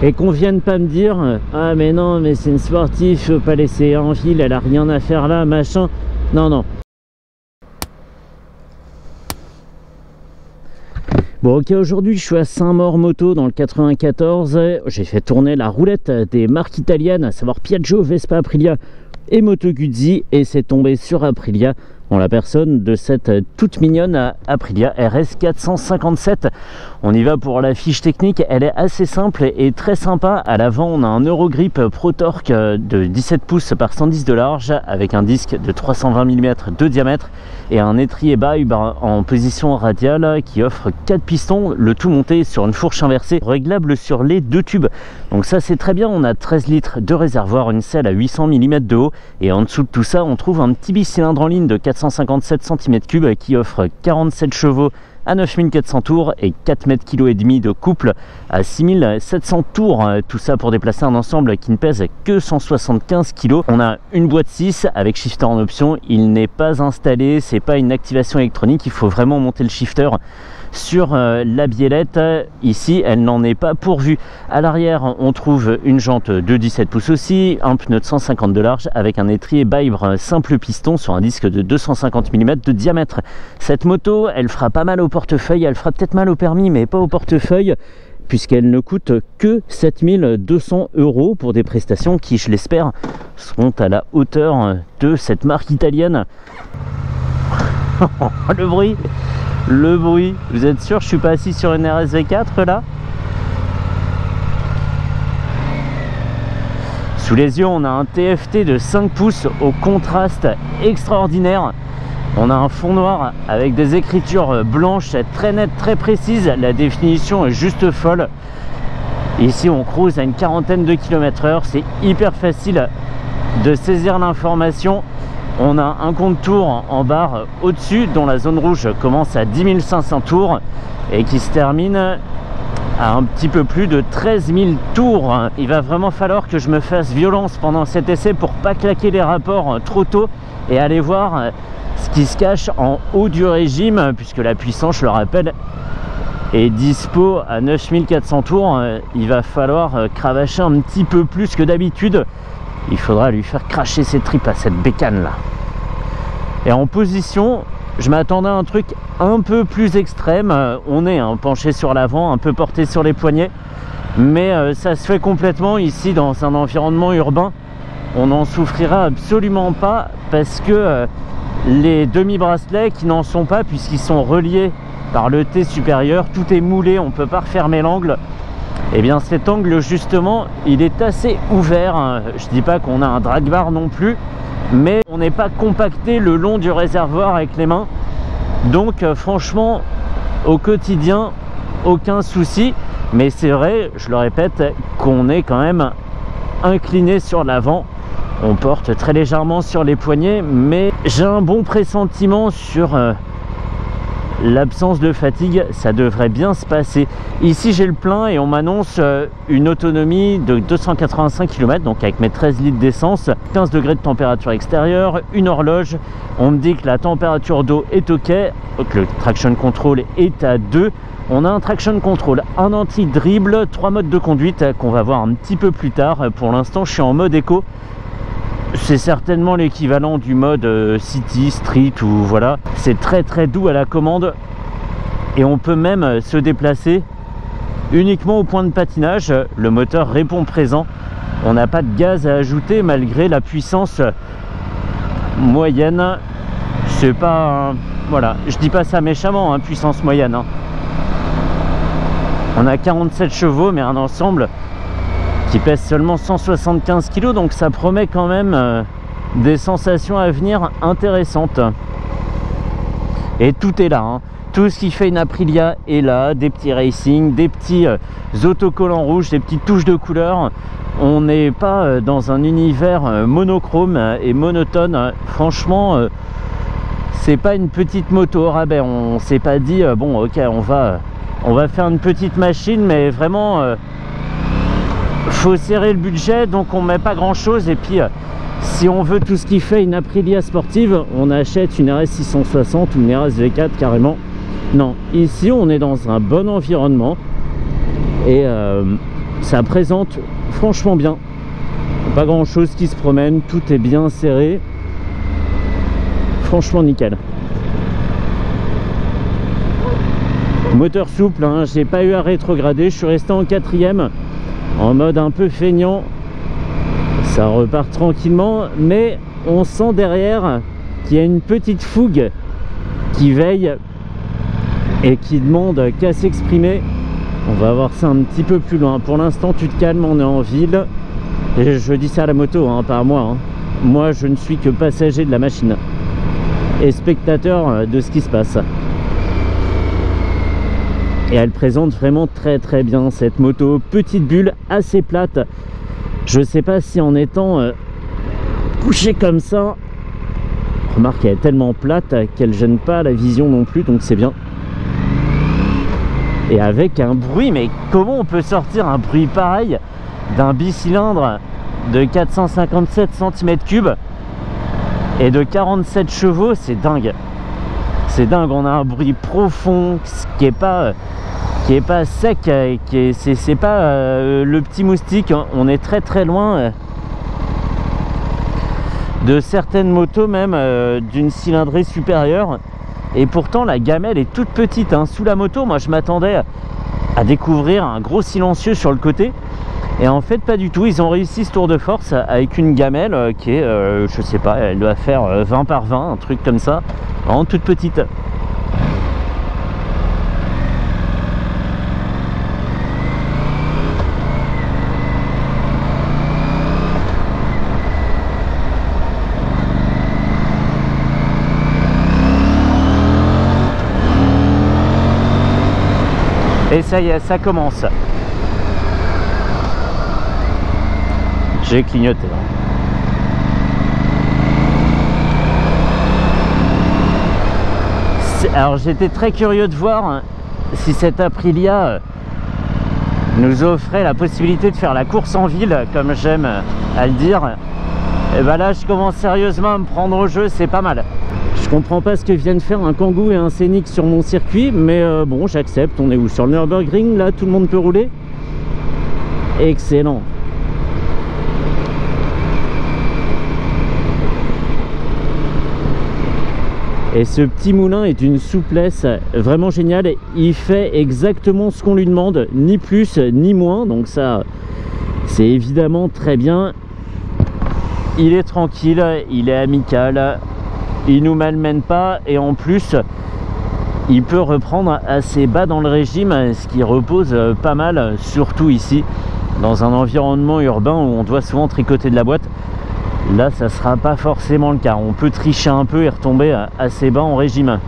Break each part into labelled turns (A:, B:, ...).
A: Et qu'on vienne pas me dire ah mais non mais c'est une sportive, je peux pas laisser en ville, elle a rien à faire là, machin. Non, non. Bon ok, aujourd'hui je suis à Saint-Maur-Moto dans le 94. J'ai fait tourner la roulette des marques italiennes, à savoir Piaggio, Vespa, Aprilia et Moto Guzzi, et c'est tombé sur Aprilia en la personne de cette toute mignonne Aprilia RS 457. On y va pour la fiche technique, elle est assez simple et très sympa. À l'avant on a un Eurogrip Pro Torque de 17 pouces par 110 de large avec un disque de 320 mm de diamètre et un étrier Bibe en position radiale qui offre 4 pistons, le tout monté sur une fourche inversée réglable sur les 2 tubes. Donc ça c'est très bien, on a 13 litres de réservoir, une selle à 800 mm de haut, et en dessous de tout ça on trouve un petit bicylindre en ligne de 457 cm3 qui offre 47 chevaux à 9400 tours et 4,5 kg de couple à 6700 tours. Tout ça pour déplacer un ensemble qui ne pèse que 175 kg. On a une boîte 6 avec shifter en option. Il n'est pas installé, c'est pas une activation électronique. Il faut vraiment monter le shifter sur la biellette. Ici elle n'en est pas pourvue. À l'arrière on trouve une jante de 17 pouces aussi, un pneu de 150 de large avec un étrier Bibe simple piston sur un disque de 250 mm de diamètre. Cette moto elle fera pas mal au portefeuille, elle fera peut-être mal au permis mais pas au portefeuille, puisqu'elle ne coûte que 7200 € pour des prestations qui, je l'espère, seront à la hauteur de cette marque italienne. Le bruit, vous êtes sûr je suis pas assis sur une RS V4 là? Sous les yeux on a un TFT de 5 pouces au contraste extraordinaire. On a un fond noir avec des écritures blanches très nettes, très précises. La définition est juste folle. Ici on cruise à une quarantaine de km/h, c'est hyper facile de saisir l'information. On a un compte tours en barre au-dessus dont la zone rouge commence à 10 500 tours et qui se termine à un petit peu plus de 13 000 tours. Il va vraiment falloir que je me fasse violence pendant cet essai pour pas claquer les rapports trop tôt et aller voir ce qui se cache en haut du régime, puisque la puissance, je le rappelle, est dispo à 9400 tours. Il va falloir cravacher un petit peu plus que d'habitude. Il faudra lui faire cracher ses tripes à cette bécane là. Et en position, je m'attendais à un truc un peu plus extrême. On est penché sur l'avant, un peu porté sur les poignets, mais ça se fait complètement ici dans un environnement urbain. On n'en souffrira absolument pas parce que les demi-bracelets qui n'en sont pas, puisqu'ils sont reliés par le T supérieur, tout est moulé, on ne peut pas refermer l'angle. Et bien cet angle justement il est assez ouvert. Je dis pas qu'on a un drag bar non plus, mais on n'est pas compacté le long du réservoir avec les mains. Donc franchement au quotidien aucun souci. Mais c'est vrai, je le répète, qu'on est quand même incliné sur l'avant. On porte très légèrement sur les poignets, mais j'ai un bon pressentiment sur l'absence de fatigue. Ça devrait bien se passer. Ici j'ai le plein et on m'annonce une autonomie de 285 km, donc avec mes 13 litres d'essence, 15 degrés de température extérieure, une horloge. On me dit que la température d'eau est ok, que le traction control est à 2. On a un traction control, un anti-dribble, 3 modes de conduite qu'on va voir un petit peu plus tard. Pour l'instant je suis en mode éco. C'est certainement l'équivalent du mode City, Street ou voilà. C'est très très doux à la commande et on peut même se déplacer uniquement au point de patinage. Le moteur répond présent. On n'a pas de gaz à ajouter malgré la puissance moyenne. C'est pas... voilà, je dis pas ça méchamment, puissance moyenne. On a 47 chevaux mais un ensemble qui pèse seulement 175 kg, donc ça promet quand même des sensations à venir intéressantes. Et tout est là, tout ce qui fait une Aprilia est là, des petits racing, des petits autocollants rouges, des petites touches de couleur. On n'est pas dans un univers monochrome et monotone. Franchement, c'est pas une petite moto au rabais. On s'est pas dit bon ok on va faire une petite machine, mais vraiment faut serrer le budget, donc on met pas grand chose. Et puis si on veut tout ce qui fait une Aprilia sportive, on achète une RS 660 ou une RS V4 carrément. Non, ici on est dans un bon environnement et ça présente franchement bien. Pas grand chose qui se promène, tout est bien serré. Franchement nickel. Moteur souple, hein, j'ai pas eu à rétrograder, je suis resté en 4e en mode un peu feignant. Ça repart tranquillement, mais on sent derrière qu'il y a une petite fougue qui veille et qui demande qu'à s'exprimer. On va voir ça un petit peu plus loin. Pour l'instant tu te calmes, on est en ville. Et je dis ça à la moto, hein, pas à moi, hein. Moi je ne suis que passager de la machine et spectateur de ce qui se passe. Et elle présente vraiment très très bien cette moto. Petite bulle assez plate. Je sais pas si en étant couché comme ça, remarque elle est tellement plate qu'elle gêne pas la vision non plus, donc c'est bien. Et avec un bruit, mais comment on peut sortir un bruit pareil d'un bicylindre de 457 cm3 et de 47 chevaux? C'est dingue. C'est dingue, on a un bruit profond qui est pas sec, c'est pas le petit moustique. On est très très loin de certaines motos, même d'une cylindrée supérieure. Et pourtant la gamelle est toute petite, hein. Sous la moto, moi je m'attendais à découvrir un gros silencieux sur le côté, et en fait pas du tout. Ils ont réussi ce tour de force avec une gamelle qui est je sais pas, elle doit faire 20 par 20, un truc comme ça, vraiment toute petite. Et ça y est, ça commence. J'ai clignoté. Alors j'étais très curieux de voir si cette Aprilia nous offrait la possibilité de faire la course en ville, comme j'aime à le dire. Et ben là je commence sérieusement à me prendre au jeu, c'est pas mal. Je comprends pas ce que viennent faire un Kangoo et un Scénic sur mon circuit, mais bon, j'accepte. On est où? Sur le Nürburgring, là tout le monde peut rouler. Excellent. Et ce petit moulin est d'une souplesse vraiment géniale. Il fait exactement ce qu'on lui demande, ni plus ni moins, donc ça c'est évidemment très bien. Il est tranquille, il est amical, il nous malmène pas, et en plus il peut reprendre assez bas dans le régime, ce qui repose pas mal, surtout ici dans un environnement urbain où on doit souvent tricoter de la boîte. Là ça sera pas forcément le cas, on peut tricher un peu et retomber assez bas en régime.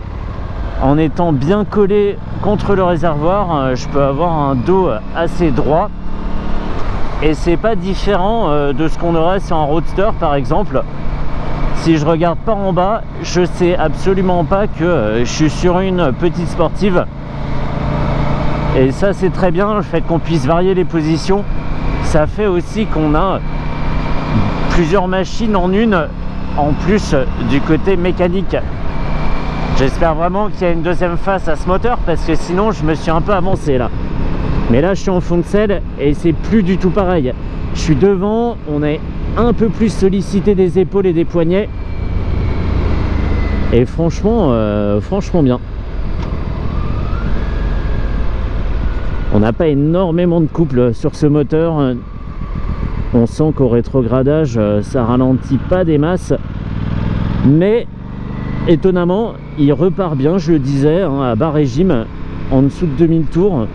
A: En étant bien collé contre le réservoir, je peux avoir un dos assez droit, et c'est pas différent de ce qu'on aurait sur un roadster par exemple. Si je regarde pas en bas, je sais absolument pas que je suis sur une petite sportive. Et ça c'est très bien, le fait qu'on puisse varier les positions. Ça fait aussi qu'on a plusieurs machines en une, en plus du côté mécanique. J'espère vraiment qu'il y a une deuxième face à ce moteur, parce que sinon je me suis un peu avancé là. Mais là je suis en fond de selle et c'est plus du tout pareil. Je suis devant, on est un peu plus sollicité des épaules et des poignets, et franchement franchement bien. On n'a pas énormément de couple sur ce moteur. On sent qu'au rétrogradage ça ralentit pas des masses, mais étonnamment il repart bien, je le disais, hein, à bas régime, en dessous de 2000 tours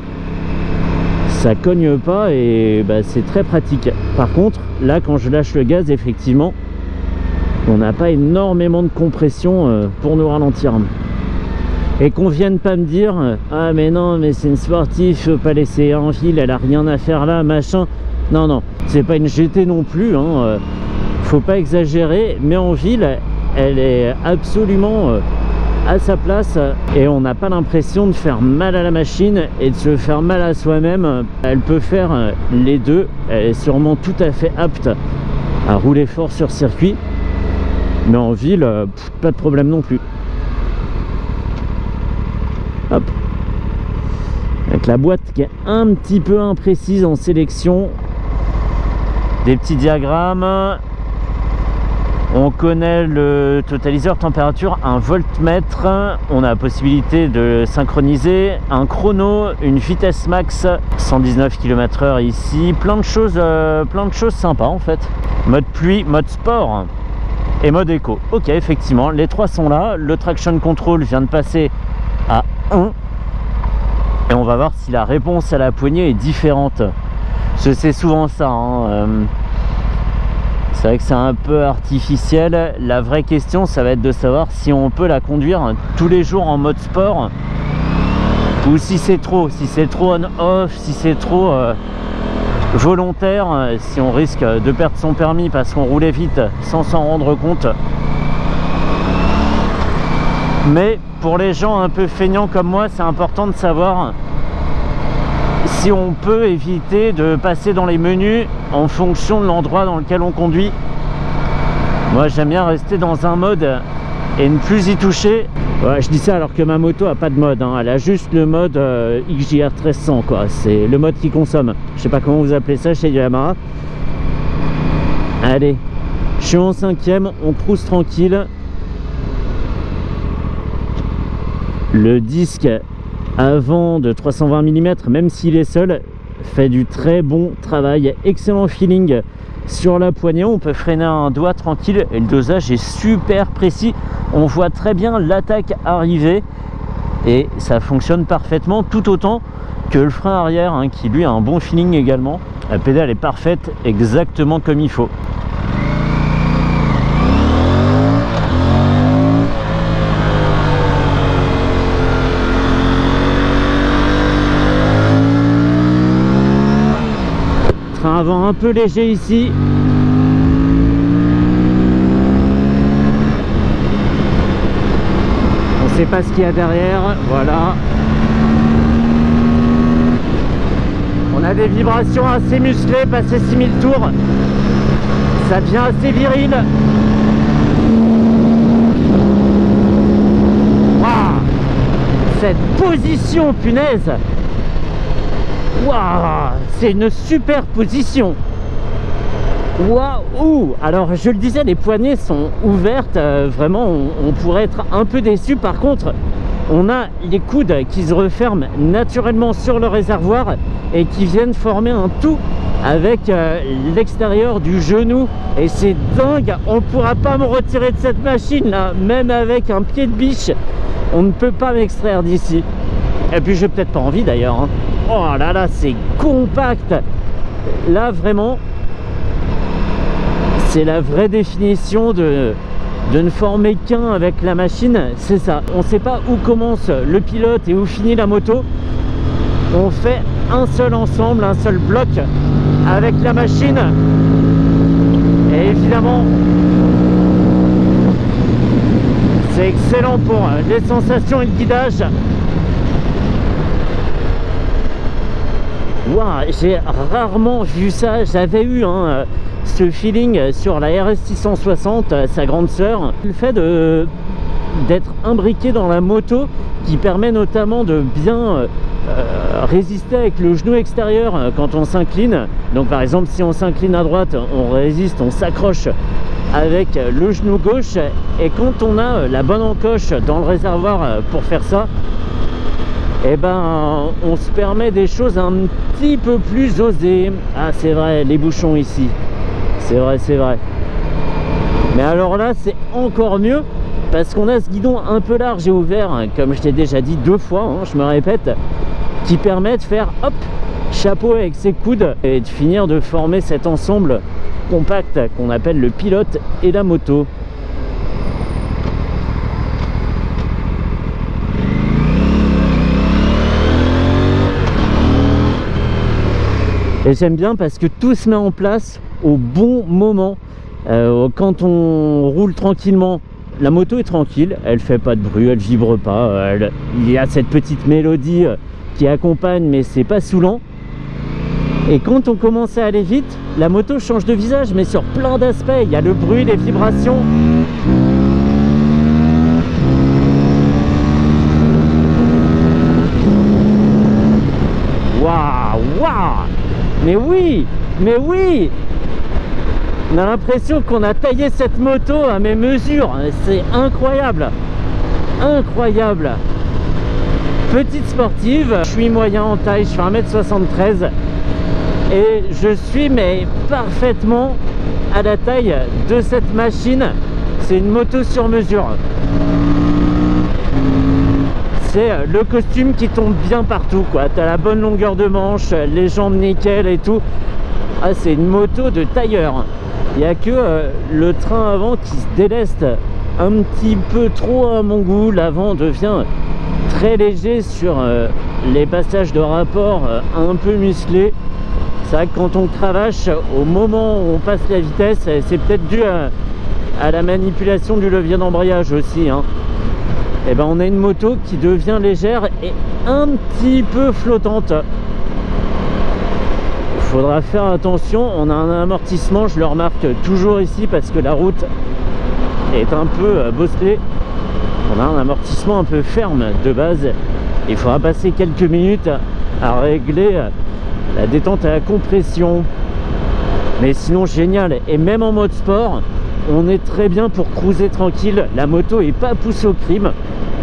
A: ça cogne pas, et bah, c'est très pratique. Par contre là quand je lâche le gaz, effectivement on n'a pas énormément de compression pour nous ralentir. Et qu'on vienne pas me dire ah mais non, mais c'est une sportive, faut pas laisser en ville, elle a rien à faire là, machin. Non non, c'est pas une GT non plus, hein. Faut pas exagérer, mais en ville elle est absolument à sa place, et on n'a pas l'impression de faire mal à la machine et de se faire mal à soi-même. Elle peut faire les deux, elle est sûrement tout à fait apte à rouler fort sur circuit, mais en ville pas de problème non plus. Hop. avec la boîte qui est un petit peu imprécise en sélection. Des petits diagrammes. On connaît le totaliseur température, un voltmètre. On a la possibilité de synchroniser un chrono, une vitesse max, 119 km/h ici. Plein de choses sympas en fait. Mode pluie, mode sport et mode éco. Ok, effectivement, les trois sont là. Le traction control vient de passer à 1. Et on va voir si la réponse à la poignée est différente. C'est souvent ça, hein. C'est vrai que c'est un peu artificiel. La vraie question, ça va être de savoir si on peut la conduire tous les jours en mode sport ou si c'est trop on-off, si c'est trop volontaire, si on risque de perdre son permis parce qu'on roulait vite sans s'en rendre compte. Mais pour les gens un peu feignants comme moi, c'est important de savoir si on peut éviter de passer dans les menus en fonction de l'endroit dans lequel on conduit. Moi j'aime bien rester dans un mode et ne plus y toucher. Ouais, je dis ça alors que ma moto a pas de mode, hein. Elle a juste le mode XJR 1300 quoi. C'est le mode qui consomme. Je sais pas comment vous appelez ça chez Yamaha. Allez, je suis en 5e, on cruise tranquille. Le disque avant de 320 mm, même s'il est seul, fait du très bon travail. Excellent feeling sur la poignée. On peut freiner un doigt tranquille et le dosage est super précis. On voit très bien l'attaque arriver et ça fonctionne parfaitement, tout autant que le frein arrière, hein, qui lui a un bon feeling également. La pédale est parfaite, exactement comme il faut. Train avant un peu léger ici. On sait pas ce qu'il y a derrière, voilà. On a des vibrations assez musclées, passer 6000 tours. Ça devient assez viril. Waouh, cette position, punaise. Waouh, c'est une super position. Waouh. Alors je le disais, les poignées sont ouvertes, vraiment on pourrait être un peu déçu. Par contre, on a les coudes qui se referment naturellement sur le réservoir et qui viennent former un tout avec l'extérieur du genou, et c'est dingue. On ne pourra pas me retirer de cette machine là, même avec un pied de biche. On ne peut pas m'extraire d'ici. Et puis j'ai peut-être pas envie d'ailleurs, hein. Oh là là, c'est compact. Là vraiment, c'est la vraie définition de ne former qu'un avec la machine. C'est ça, on ne sait pas où commence le pilote et où finit la moto. On fait un seul ensemble, un seul bloc avec la machine. Et évidemment, c'est excellent pour les sensations et le guidage. Waouh, j'ai rarement vu ça. J'avais eu ce feeling sur la RS 660, sa grande sœur. Le fait d'être imbriqué dans la moto qui permet notamment de bien résister avec le genou extérieur quand on s'incline. Donc par exemple, si on s'incline à droite, on résiste, on s'accroche avec le genou gauche. Et quand on a la bonne encoche dans le réservoir pour faire ça, eh ben on se permet des choses un petit peu plus osées. Ah c'est vrai, les bouchons ici, c'est vrai, c'est vrai. Mais alors là c'est encore mieux parce qu'on a ce guidon un peu large et ouvert, comme je t'ai déjà dit 2 fois, hein, je me répète, qui permet de faire hop, chapeau avec ses coudes et de finir de former cet ensemble compact qu'on appelle le pilote et la moto. Et j'aime bien parce que tout se met en place au bon moment. Quand on roule tranquillement, la moto est tranquille, elle fait pas de bruit, elle vibre pas, il y a cette petite mélodie qui accompagne, mais c'est pas saoulant. Et quand on commence à aller vite, la moto change de visage, mais sur plein d'aspects. Il y a le bruit, les vibrations. Waouh! Mais oui! On a l'impression qu'on a taillé cette moto à mes mesures. C'est incroyable. Incroyable. Petite sportive, je suis moyen en taille, je fais 1m73 et je suis mais parfaitement à la taille de cette machine. C'est une moto sur mesure. C'est le costume qui tombe bien partout, quoi. T'as la bonne longueur de manche, les jambes nickel et tout. Ah, c'est une moto de tailleur. Il n'y a que le train avant qui se déleste un petit peu trop à mon goût. L'avant devient très léger sur les passages de rapport un peu musclés. C'est vrai que quand on cravache, au moment où on passe la vitesse, c'est peut-être dû à la manipulation du levier d'embrayage aussi, hein. Et ben on a une moto qui devient légère et un petit peu flottante. Il faudra faire attention, on a un amortissement, je le remarque toujours ici parce que la route est un peu bosselée. On a un amortissement un peu ferme de base. Il faudra passer quelques minutes à régler la détente et la compression. Mais sinon génial, et même en mode sport, on est très bien pour cruiser tranquille. La moto est pas poussée au crime.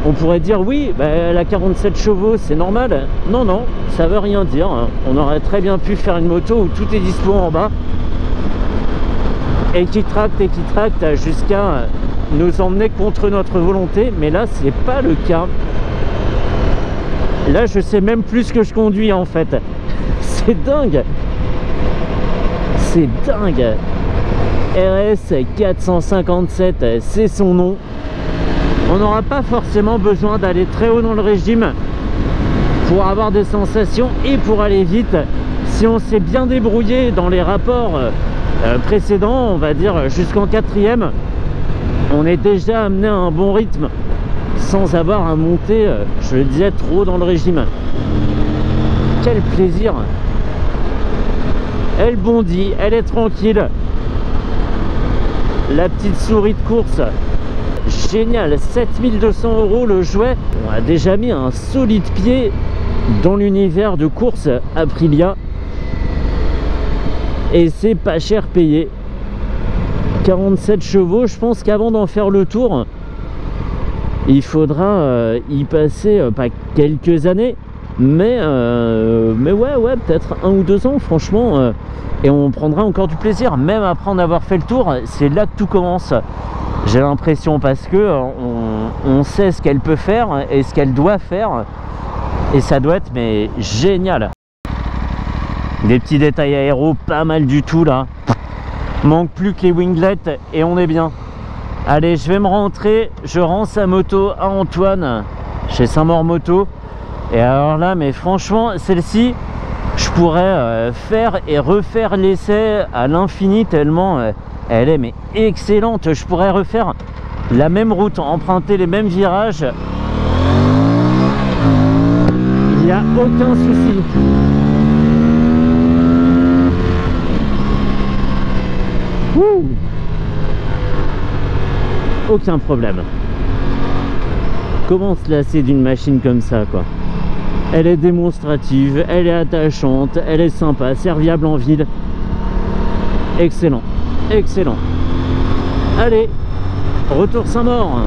A: On pourrait dire oui, bah, elle a 47 chevaux, c'est normal. Non, non, ça veut rien dire. On aurait très bien pu faire une moto où tout est dispo en bas et qui tracte jusqu'à nous emmener contre notre volonté. Mais là, c'est pas le cas. Là, je sais même plus ce que je conduis en fait. C'est dingue. C'est dingue. RS 457, c'est son nom. On n'aura pas forcément besoin d'aller très haut dans le régime pour avoir des sensations et pour aller vite. Si on s'est bien débrouillé dans les rapports précédents, on va dire jusqu'en 4e, on est déjà amené à un bon rythme sans avoir à monter, je le disais, trop dans le régime. Quel plaisir! Elle bondit, elle est tranquille. La petite souris de course, génial. 7200 € le jouet. On a déjà mis un solide pied dans l'univers de course Aprilia et c'est pas cher payé. 47 chevaux, je pense qu'avant d'en faire le tour, il faudra y passer pas quelques années, mais ouais, peut-être 1 ou 2 ans, franchement, et on prendra encore du plaisir, même après en avoir fait le tour. C'est là que tout commence, j'ai l'impression, parce que on sait ce qu'elle peut faire et ce qu'elle doit faire, et ça doit être mais génial. Des petits détails aéro, pas mal du tout là. Manque plus que les winglets et on est bien. Allez, je vais me rentrer, je rends sa moto à Antoine chez Saint-Maur Moto. Et alors là, mais franchement, celle-ci, je pourrais faire et refaire l'essai à l'infini tellement elle est mais excellente. Je pourrais refaire la même route, emprunter les mêmes virages. Il n'y a aucun souci. Ouh, aucun problème. Comment se lasser d'une machine comme ça, quoi? Elle est démonstrative, elle est attachante, elle est sympa, serviable en ville. Excellent, excellent. Allez, retour Saint-Maur.